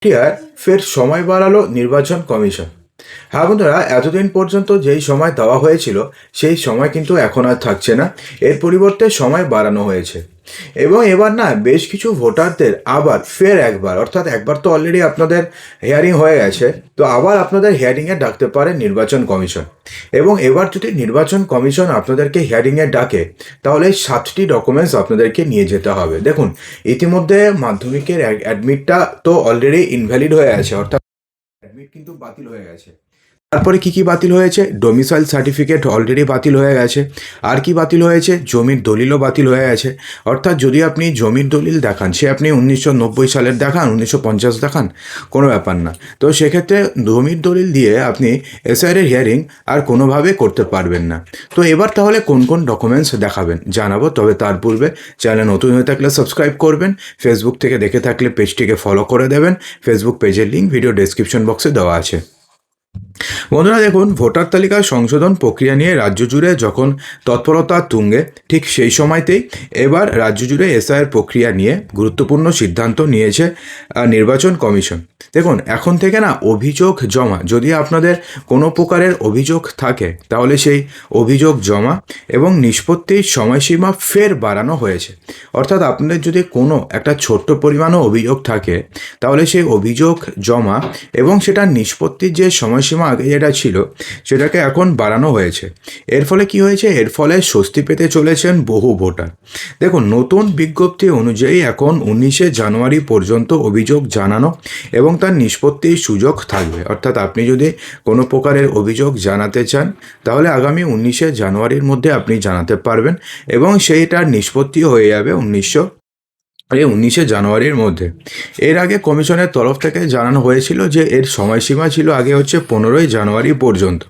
আর ফের সময় বাড়ালো নির্বাচন কমিশন। হ্যাঁ বন্ধুরা, এতদিন পর্যন্ত যেই সময় দেওয়া হয়েছিল সেই সময় কিন্তু এখন আর থাকছে না। এর পরিবর্তে সময় বাড়ানো হয়েছে এবং এবার না বেশ কিছু ভোটারদের আবার ফের একবার, অর্থাৎ একবার তো অলরেডি আপনাদের হিয়ারিং হয়ে গেছে, তো আবার আপনাদের হিয়ারিংয়ে ডাকতে পারে নির্বাচন কমিশন। এবং এবার যদি নির্বাচন কমিশন আপনাদেরকে হিয়ারিংয়ে ডাকে তাহলে 7টি ডকুমেন্টস আপনাদেরকে নিয়ে যেতে হবে। দেখুন, ইতিমধ্যে মাধ্যমিকের অ্যাডমিটটা তো অলরেডি ইনভ্যালিড হয়ে আছে, অর্থাৎ অ্যাডমিট কিন্তু বাতিল হয়ে গেছে। তারপরে কি কি বাতিল হয়েছে? ডোমিসাইল সার্টিফিকেট অলরেডি বাতিল হয়ে গেছে। আর কি বাতিল হয়েছে? জমির দলিলও বাতিল হয়ে গেছে। অর্থাৎ যদি আপনি জমির দলিল দেখান, সে আপনি 1990 সালের দেখান, 1950 দেখান, কোনো ব্যাপার না। তো সেক্ষেত্রে জমির দলিল দিয়ে আপনি এসআইআর হিয়ারিং আর কোনোভাবে করতে পারবেন না। তো এবার তাহলে কোন কোন ডকুমেন্টস দেখাবেন জানাবো, তবে তার পূর্বে চ্যানেল নতুন হয়ে থাকলে সাবস্ক্রাইব করবেন। ফেসবুক থেকে দেখে থাকলে পেজটিকে ফলো করে দেবেন। ফেসবুক পেজের লিঙ্ক ভিডিও ডেসক্রিপশন বক্সে দেওয়া আছে। বন্ধুরা দেখুন, ভোটার তালিকা সংশোধন প্রক্রিয়া নিয়ে রাজ্য জুড়ে যখন তৎপরতা তুঙ্গে, ঠিক সেই সময়তেই এবার রাজ্য জুড়ে এসআইআর প্রক্রিয়া নিয়ে গুরুত্বপূর্ণ সিদ্ধান্ত নিয়েছে নির্বাচন কমিশন। দেখুন, এখন থেকে না অভিযোগ জমা, যদি আপনাদের কোনো প্রকারের অভিযোগ থাকে তাহলে সেই অভিযোগ জমা এবং নিষ্পত্তির সময়সীমা ফের বাড়ানো হয়েছে। অর্থাৎ আপনাদের যদি কোনো একটা ছোট্ট পরিমাণও অভিযোগ থাকে তাহলে সেই অভিযোগ জমা এবং সেটা নিষ্পত্তির যে সময়সীমা আগে যেটা ছিল সেটাকে এখন বাড়ানো হয়েছে। এর ফলে কি হয়েছে? এর ফলে স্বস্তি পেতে চলেছেন বহু ভোটার। দেখুন, নতুন বিজ্ঞপ্তি অনুযায়ী এখন 19শে জানুয়ারি পর্যন্ত অভিযোগ জানানো এবং তার নিষ্পত্তির সুযোগ থাকবে। অর্থাৎ আপনি যদি কোনো প্রকারের অভিযোগ জানাতে চান তাহলে আগামী 19শে জানুয়ারির মধ্যে আপনি জানাতে পারবেন এবং সেইটার নিষ্পত্তি হয়ে যাবে 19শে জানুয়ারির মধ্যে। এর আগে কমিশনের তরফ থেকে জানানো হয়েছিল যে এর সময়সীমা ছিল আগে হচ্ছে 15ই জানুয়ারি পর্যন্ত।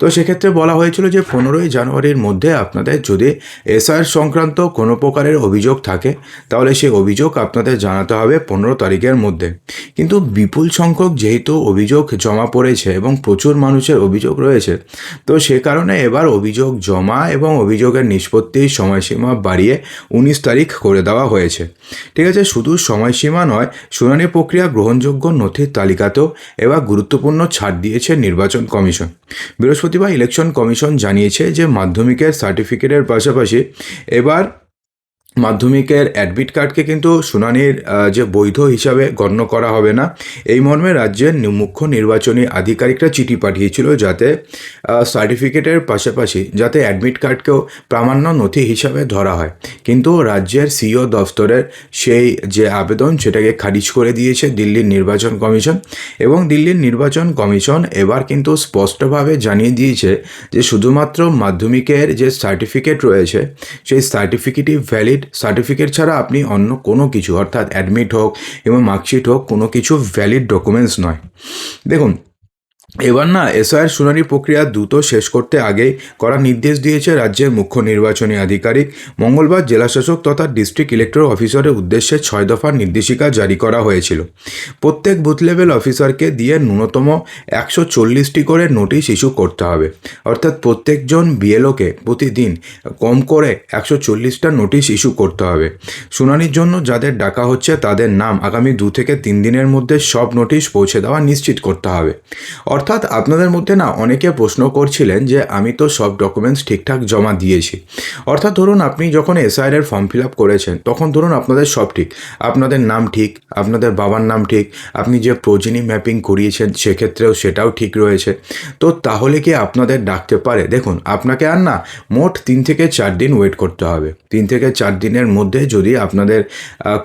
তো সেক্ষেত্রে বলা হয়েছিল যে 15ই জানুয়ারির মধ্যে আপনাদের যদি এসআইআর সংক্রান্ত কোনো প্রকারের অভিযোগ থাকে তাহলে সেই অভিযোগ আপনাদের জানাতে হবে 15 তারিখের মধ্যে। কিন্তু বিপুল সংখ্যক যেহেতু অভিযোগ জমা পড়েছে এবং প্রচুর মানুষের অভিযোগ রয়েছে, তো সে কারণে এবার অভিযোগ জমা এবং অভিযোগের নিষ্পত্তির সময়সীমা বাড়িয়ে 19 তারিখ করে দেওয়া হয়েছে। ঠিক আছে, শুধু সময়সীমা নয়, শুনানি প্রক্রিয়া গ্রহণযোগ্য নথির তালিকাতেও এবার গুরুত্বপূর্ণ ছাড় দিয়েছে নির্বাচন কমিশন। বৃহস্পতিবার ইলেকশন কমিশন জানিয়েছে যে মাধ্যমিকের সার্টিফিকেটের পাশাপাশি এবার মাধ্যমিকের অ্যাডমিট কার্ডকে কিন্তু শুনানির যে বৈধ হিসাবে গণ্য করা হবে না। এই মর্মে রাজ্যের মুখ্য নির্বাচনী আধিকারিকরা চিঠি পাঠিয়েছিল যাতে সার্টিফিকেটের পাশাপাশি যাতে অ্যাডমিট কার্ডকেও প্রামাণ্য নথি হিসাবে ধরা হয়। কিন্তু রাজ্যের সিইও দফতরের সেই যে আবেদন সেটাকে খারিজ করে দিয়েছে দিল্লির নির্বাচন কমিশন। এবং দিল্লির নির্বাচন কমিশন এবার কিন্তু স্পষ্টভাবে জানিয়ে দিয়েছে যে শুধুমাত্র মাধ্যমিকের যে সার্টিফিকেট রয়েছে সেই সার্টিফিকেটই ভ্যালিড। সার্টিফিকেট ছাড়া আপনি অন্য কোনো কিছু, অর্থাৎ অ্যাডমিট হোক এবং মার্কশিট হোক, কোনো কিছু ভ্যালিড ডকুমেন্টস নয়। দেখুন, এবার না এসআইআর শুনানি প্রক্রিয়া দ্রুত শেষ করতে আগেই করার নির্দেশ দিয়েছে রাজ্যের মুখ্য নির্বাচনী আধিকারিক। মঙ্গলবার জেলাশাসক তথা ডিস্ট্রিক্ট ইলেকটোরাল অফিসারের উদ্দেশ্যে 6 দফার নির্দেশিকা জারি করা হয়েছিল। প্রত্যেক বুথ লেভেল অফিসারকে দিয়ে ন্যূনতম 140টি করে নোটিশ ইস্যু করতে হবে। অর্থাৎ প্রত্যেকজন বিএলওকে প্রতিদিন কম করে 140টা নোটিশ ইস্যু করতে হবে। শুনানির জন্য যাদের ডাকা হচ্ছে তাদের নাম আগামী 2 থেকে 3 দিনের মধ্যে সব নোটিশ পৌঁছে দেওয়া নিশ্চিত করতে হবে। অর্থাৎ আপনাদের মধ্যে না অনেকে প্রশ্ন করছিলেন যে আমি তো সব ডকুমেন্টস ঠিকঠাক জমা দিয়েছি। অর্থাৎ ধরুন আপনি যখন এসআইআর ফর্ম ফিল আপ করেছেন তখন ধরুন আপনাদের সব ঠিক, আপনাদের নাম ঠিক, আপনাদের বাবার নাম ঠিক, আপনি যে প্রোজেনি ম্যাপিং করিয়েছেন সেক্ষেত্রেও সেটাও ঠিক রয়েছে, তো তাহলে কি আপনাদের ডাকতে পারে? দেখুন, আপনাকে আর না মোট 3 থেকে 4 দিন ওয়েট করতে হবে। 3 থেকে 4 দিনের মধ্যে যদি আপনাদের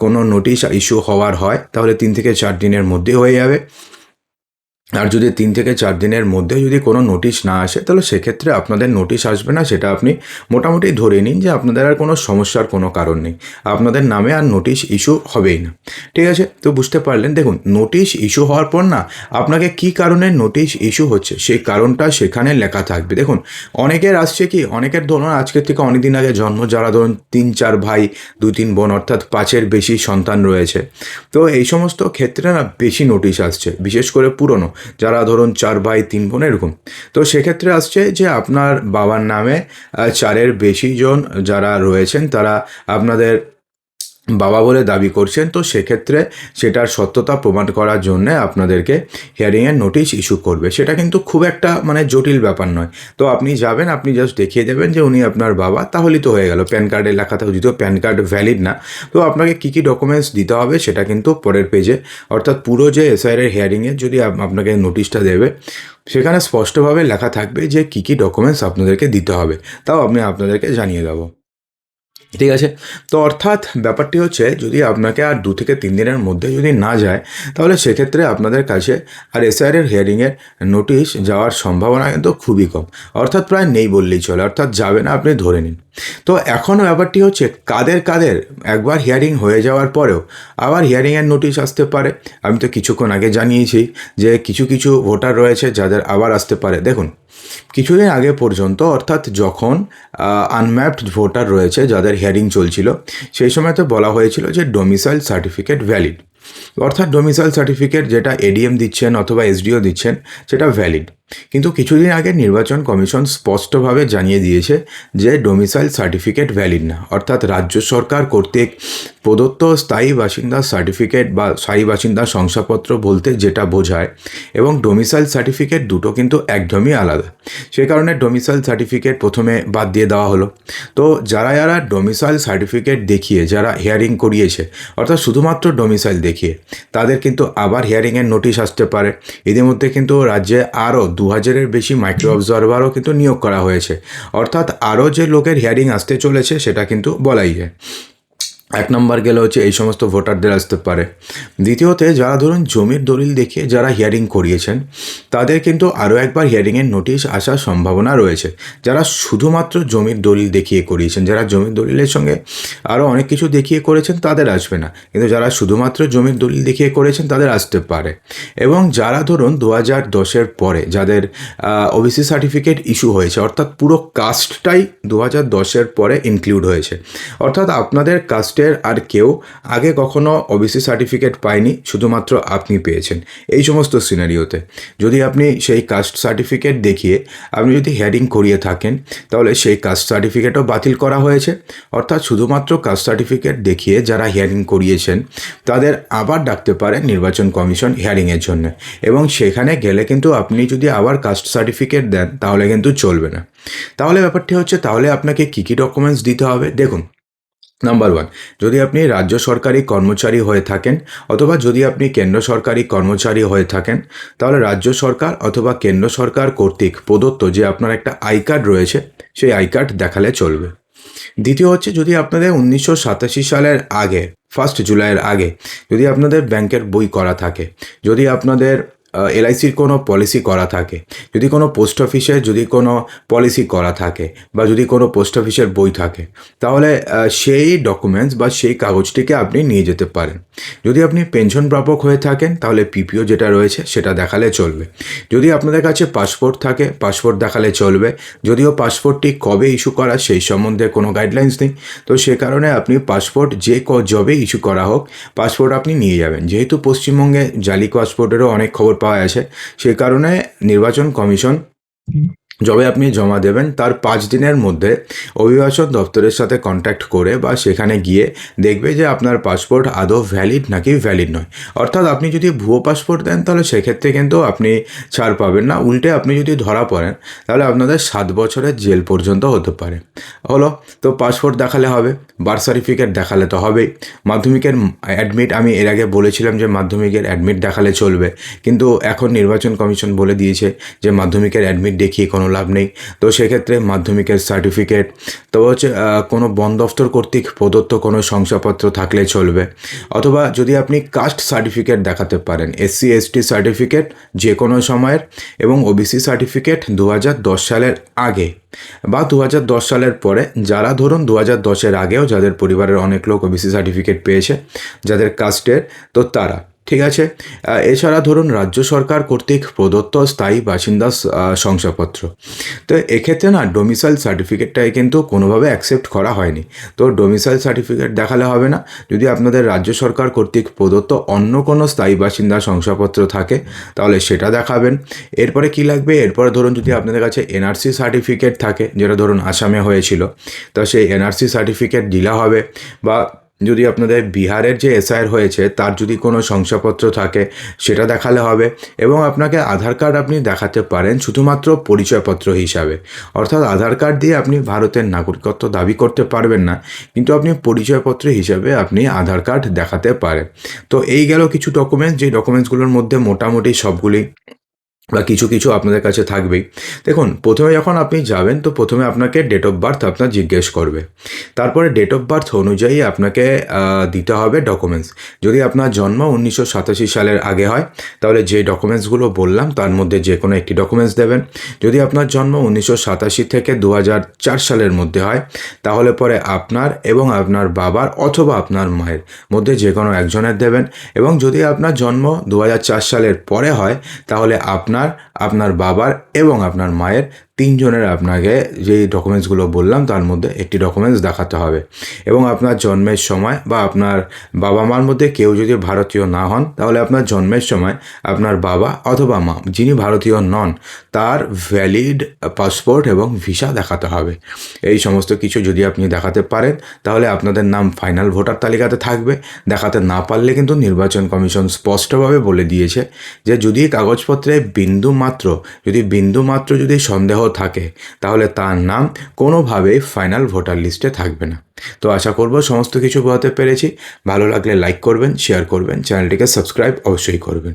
কোনো নোটিশ ইস্যু হওয়ার হয় তাহলে 3 থেকে 4 দিনের মধ্যে হয়ে যাবে। আর যদি 3 থেকে 4 দিনের মধ্যে যদি কোনো নোটিশ না আসে তাহলে সেক্ষেত্রে আপনাদের নোটিশ আসবে না, সেটা আপনি মোটামুটি ধরে নিন যে আপনাদের আর কোনো সমস্যার কোনো কারণ নেই, আপনাদের নামে আর নোটিশ ইস্যু হবেই না। ঠিক আছে, তো বুঝতে পারলেন। দেখুন, নোটিশ ইস্যু হওয়ার পর না আপনাকে কী কারণে নোটিশ ইস্যু হচ্ছে সেই কারণটা সেখানে লেখা থাকবে। দেখুন, অনেকের আসছে কি, অনেকের ধরুন আজকের থেকে অনেক দিন আগে জন্ম, যারা ধরুন 3-4 ভাই 2-3 বোন, অর্থাৎ 5-এর বেশি সন্তান রয়েছে, তো এই সমস্ত ক্ষেত্রে না বেশি নোটিশ আসছে, বিশেষ করে পুরনো যারা ধরুন 4 ভাই 3 বোন এরকম। তো সেক্ষেত্রে আসছে যে আপনার বাবার নামে 4-এর বেশি জন যারা রয়েছেন তারা আপনাদের বাবা বলে দাবি করছেন, তো সেক্ষেত্রে সেটার সত্যতা প্রমাণ করার জন্য আপনাদেরকে হিয়ারিংয়ের নোটিশ ইস্যু করবে। সেটা কিন্তু খুব একটা মানে জটিল ব্যাপার নয়। তো আপনি যাবেন, আপনি জাস্ট দেখিয়ে দেবেন যে উনি আপনার বাবা, তাহলেই তো হয়ে গেল। প্যান কার্ডে লেখা থাকে, যদিও প্যান কার্ড ভ্যালিড না, তো আপনাকে কী কী ডকুমেন্টস দিতে হবে সেটা কিন্তু পরের পেজে, অর্থাৎ পুরো যে এসআইআর হিয়ারিংয়ের যদি আপনাকে নোটিশটা দেবে সেখানে স্পষ্টভাবে লেখা থাকবে যে কী কী ডকুমেন্টস আপনাদেরকে দিতে হবে, তাও আমি আপনাদেরকে জানিয়ে দেবো। ঠিক আছে। তো অর্থাৎ ব্যাপারটি হচ্ছে, যদি আপনাকে আর 2 থেকে 3 দিনের মধ্যে যদি না যায়, তাহলে সেক্ষেত্রে আপনাদের কাছে আর এসআইআরের হিয়ারিংয়ের নোটিশ যাওয়ার সম্ভাবনা কিন্তু খুবই কম, অর্থাৎ প্রায় নেই বললেই চলে, অর্থাৎ যাবে না, আপনি ধরে নিন। তো এখন ব্যাপারটি হচ্ছে কাদের কাদের একবার হিয়ারিং হয়ে যাওয়ার পরেও আবার হিয়ারিংয়ের নোটিশ আসতে পারে। আমি তো কিছুক্ষণ আগে জানিয়েছি যে কিছু কিছু ভোটার রয়েছে যাদের আবার আসতে পারে। দেখুন, কিছুদিন আগে পর্যন্ত, অর্থাৎ যখন আনম্যাপড ভোটার রয়েছে যাদের হিয়ারিং চলছিল, সেই সময় তো বলা হয়েছিল যে ডোমিসাইল সার্টিফিকেট ভ্যালিড, অর্থাৎ ডোমিসাইল সার্টিফিকেট যেটা এডিএম দিচ্ছেন অথবা এসডিও দিচ্ছেন সেটা ভ্যালিড। কিন্তু কিছুদিন আগে নির্বাচন কমিশন স্পষ্টভাবে জানিয়ে দিয়েছে যে ডোমিসাইল সার্টিফিকেট ভ্যালিড না, অর্থাৎ রাজ্য সরকার কর্তৃক প্রদত্ত স্থায়ী বাসিন্দা সার্টিফিকেট বা স্থায়ী বাসিন্দা শংসাপত্র বলতে যেটা বোঝায় এবং ডোমিসাইল সার্টিফিকেট দুটো কিন্তু একদমই আলাদা। সে কারণে ডোমিসাইল সার্টিফিকেট প্রথমে বাদ দিয়ে দেওয়া হলো। তো যারা যারা ডোমিসাইল সার্টিফিকেট দেখিয়ে যারা হিয়ারিং করিয়েছে, অর্থাৎ শুধুমাত্র ডোমিসাইল দেখিয়ে, তাদের কিন্তু আবার হিয়ারিংয়ের নোটিশ আসতে পারে। ইতিমধ্যে কিন্তু রাজ্যে আরও 2000-এর বেশি মাইক্রো অবজারভারও কিন্তু নিয়োগ করা হয়েছে, অর্থাৎ আরও যে লোকের হিয়ারিং আসতে চলেছে সেটা কিন্তু বলাই যায়। 1 নম্বর গেলে হচ্ছে এই সমস্ত ভোটারদের আসতে পারে। দ্বিতীয়তে, যারা ধরুন জমির দলিল দেখিয়ে যারা হিয়ারিং করিয়েছেন, তাদের কিন্তু আরও একবার হিয়ারিংয়ের নোটিশ আসার সম্ভাবনা রয়েছে। যারা শুধুমাত্র জমির দলিল দেখিয়ে করিয়েছেন, যারা জমির দলিলের সঙ্গে আরও অনেক কিছু দেখিয়ে করেছেন, তাদের আসবে না, কিন্তু যারা শুধুমাত্র জমির দলিল দেখিয়ে করেছেন তাদের আসতে পারে। এবং যারা ধরুন 2010-এর পরে যাদের ওবিসি সার্টিফিকেট ইস্যু হয়েছে, অর্থাৎ পুরো কাস্টটাই 2010-এর পরে ইনক্লুড হয়েছে, অর্থাৎ আপনাদের কাস্টের আর কেউ আগে কখনো ওবিসি সার্টিফিকেট পায়নি, শুধুমাত্র আপনি পেয়েছেন। এই সমস্ত সিনারিওতে যদি আপনি সেই কাস্ট সার্টিফিকেট দেখিয়ে আপনি যদি হিয়ারিং করিয়ে থাকেন, তাহলে সেই কাস্ট সার্টিফিকেটও বাতিল করা হয়েছে, অর্থাৎ শুধুমাত্র কাস্ট সার্টিফিকেট দেখিয়ে যারা হিয়ারিং করিয়েছেন তাদের আবার ডাকতে পারে নির্বাচন কমিশন হিয়ারিংয়ের জন্য। এবং সেখানে গেলে কিন্তু আপনি যদি আবার কাস্ট সার্টিফিকেট দেন তাহলে কিন্তু চলবে না। তাহলে ব্যাপারটি হচ্ছে, তাহলে আপনাকে কী কী ডকুমেন্টস দিতে হবে? দেখুন, নাম্বার 1, যদি আপনি রাজ্য সরকারি কর্মচারী হয়ে থাকেন অথবা যদি আপনি কেন্দ্র সরকারি কর্মচারী হয়ে থাকেন, তাহলে রাজ্য সরকার অথবা কেন্দ্র সরকার কর্তৃক প্রদত্ত যে আপনার একটা আই কার্ড রয়েছে, সেই আই কার্ড দেখালে চলবে। দ্বিতীয় হচ্ছে, যদি আপনাদের 1987 সালের আগে 1 জুলাইয়ের আগে যদি আপনাদের ব্যাংকের বই করা থাকে, যদি আপনাদের এলআইসির কোনো পলিসি করা থাকে, যদি কোনো পোস্ট অফিসের যদি কোনো পলিসি করা থাকে, বা যদি কোনো পোস্ট অফিসের বই থাকে, তাহলে সেই ডকুমেন্টস বা সেই কাগজটিকে আপনি নিয়ে যেতে পারেন। যদি আপনি পেনশন প্রাপক হয়ে থাকেন তাহলে পিপিও যেটা রয়েছে সেটা দেখালে চলবে। যদি আপনাদের কাছে পাসপোর্ট থাকে, পাসপোর্ট দেখালে চলবে, যদিও পাসপোর্টটি কবে ইস্যু করা সেই সম্বন্ধে কোনো গাইডলাইন্স নেই, তো সে কারণে আপনি পাসপোর্ট যবে ইস্যু করা হোক পাসপোর্ট আপনি নিয়ে যাবেন। যেহেতু পশ্চিমবঙ্গে জালি পাসপোর্টেরও অনেক খবর পাওয়া আছে, সেই কারণে নির্বাচন কমিশন যবে আপনি জমা দেবেন তার 5 দিনের মধ্যে অভিবাসন দপ্তরের সাথে কন্ট্যাক্ট করে বা সেখানে গিয়ে দেখবে যে আপনার পাসপোর্ট আদৌ ভ্যালিড নাকি ভ্যালিড নয়। অর্থাৎ আপনি যদি ভুয়ো পাসপোর্ট দেন তাহলে সেক্ষেত্রে কিন্তু আপনি ছাড় পাবেন না, উল্টে আপনি যদি ধরা পড়েন তাহলে আপনাদের 7 বছরের জেল পর্যন্ত হতে পারে। হলো, তো পাসপোর্ট দেখালে হবে, বার্থ সার্টিফিকেট দেখালে তো হবেই, মাধ্যমিকের অ্যাডমিট, আমি এর আগে বলেছিলাম যে মাধ্যমিকের অ্যাডমিট দেখালে চলবে, কিন্তু এখন নির্বাচন কমিশন বলে দিয়েছে যে মাধ্যমিকের অ্যাডমিট দেখিয়ে কোনো লাভ নেই। তো সেক্ষেত্রে মাধ্যমিকের সার্টিফিকেট, তো হচ্ছে কোনো বন দফতর কর্তৃক প্রদত্ত কোনো শংসাপত্র থাকলে চলবে, অথবা যদি আপনি কাস্ট সার্টিফিকেট দেখাতে পারেন, এসসি এসটি সার্টিফিকেট যে কোনো সময়ের, এবং ওবিসি সার্টিফিকেট 2010 সালের আগে বা 2010 সালের পরে, যারা ধরুন 2010-এর আগেও যাদের পরিবারের অনেক লোক ওবিসি সার্টিফিকেট পেয়েছে যাদের কাস্টের, তো তারা, ঠিক আছে। এছাড়া ধরুন রাজ্য সরকার কর্তৃক প্রদত্ত স্থায়ী বাসিন্দা শংসাপত্র, তো এক্ষেত্রে না ডোমিসাইল সার্টিফিকেটটাই কিন্তু কোনোভাবে অ্যাকসেপ্ট করা হয়নি। তো ডোমিসাইল সার্টিফিকেট দেখালে হবে না। যদি আপনাদের রাজ্য সরকার কর্তৃক প্রদত্ত অন্য কোনো স্থায়ী বাসিন্দা শংসাপত্র থাকে তাহলে সেটা দেখাবেন। এরপরে কি লাগবে? এরপরে ধরুন যদি আপনাদের কাছে এনআরসি সার্টিফিকেট থাকে, যেটা ধরুন আসামে হয়েছিল, তো সেই এনআরসি সার্টিফিকেট দিলে হবে, বা যদি আপনাদের বিহারের যে এসআইআর হয়েছে তার যদি কোনো শংসাপত্র থাকে সেটা দেখালে হবে, এবং আপনাকে আধার কার্ড আপনি দেখাতে পারেন শুধুমাত্র পরিচয়পত্র হিসাবে। অর্থাৎ আধার কার্ড দিয়ে আপনি ভারতের নাগরিকত্ব দাবি করতে পারবেন না, কিন্তু আপনি পরিচয়পত্র হিসাবে আপনি আধার কার্ড দেখাতে পারেন। তো এই গেল কিছু ডকুমেন্টস, যে ডকুমেন্টসগুলোর মধ্যে মোটামুটি সবগুলি বা কিছু কিছু আপনাদের কাছে থাকবেই। দেখুন, প্রথমে যখন আপনি যাবেন তো প্রথমে আপনাকে ডেট অফ বার্থ আপনার জিজ্ঞেস করবে। তারপরে ডেট অফ বার্থ অনুযায়ী আপনাকে দিতে হবে ডকুমেন্টস। যদি আপনার জন্ম 1987 সালের আগে হয় তাহলে যে ডকুমেন্টসগুলো বললাম তার মধ্যে যে কোনো একটি ডকুমেন্টস দেবেন। যদি আপনার জন্ম 1987 থেকে 2004 সালের মধ্যে হয় তাহলে পরে আপনার এবং আপনার বাবার অথবা আপনার মায়ের মধ্যে যে কোনো একজনের দেবেন। এবং যদি আপনার জন্ম 2004 সালের পরে হয় তাহলে আপনার বাবার এবং আপনার মায়ের তিনজনের আপনাকে যে ডকুমেন্টসগুলো বললাম তার মধ্যে একটি ডকুমেন্টস দেখাতে হবে। এবং আপনার জন্মের সময় বা আপনার বাবা মার মধ্যে কেউ যদি ভারতীয় না হন তাহলে আপনার জন্মের সময় আপনার বাবা অথবা মা যিনি ভারতীয় নন তার ভ্যালিড পাসপোর্ট এবং ভিসা দেখাতে হবে। এই সমস্ত কিছু যদি আপনি দেখাতে পারেন তাহলে আপনাদের নাম ফাইনাল ভোটার তালিকাতে থাকবে। দেখাতে না পারলে কিন্তু নির্বাচন কমিশন স্পষ্টভাবে বলে দিয়েছে যে যদি কাগজপত্রে বিন্দুমাত্র যদি সন্দেহ থাকে তাহলে তার নাম কোনোভাবেই ফাইনাল ভোটার লিস্টে থাকবে না। তো আশা করব সমস্ত কিছু বোঝাতে পেরেছি। ভালো লাগলে লাইক করবেন, শেয়ার করবেন, চ্যানেলটিকে সাবস্ক্রাইব অবশ্যই করবেন।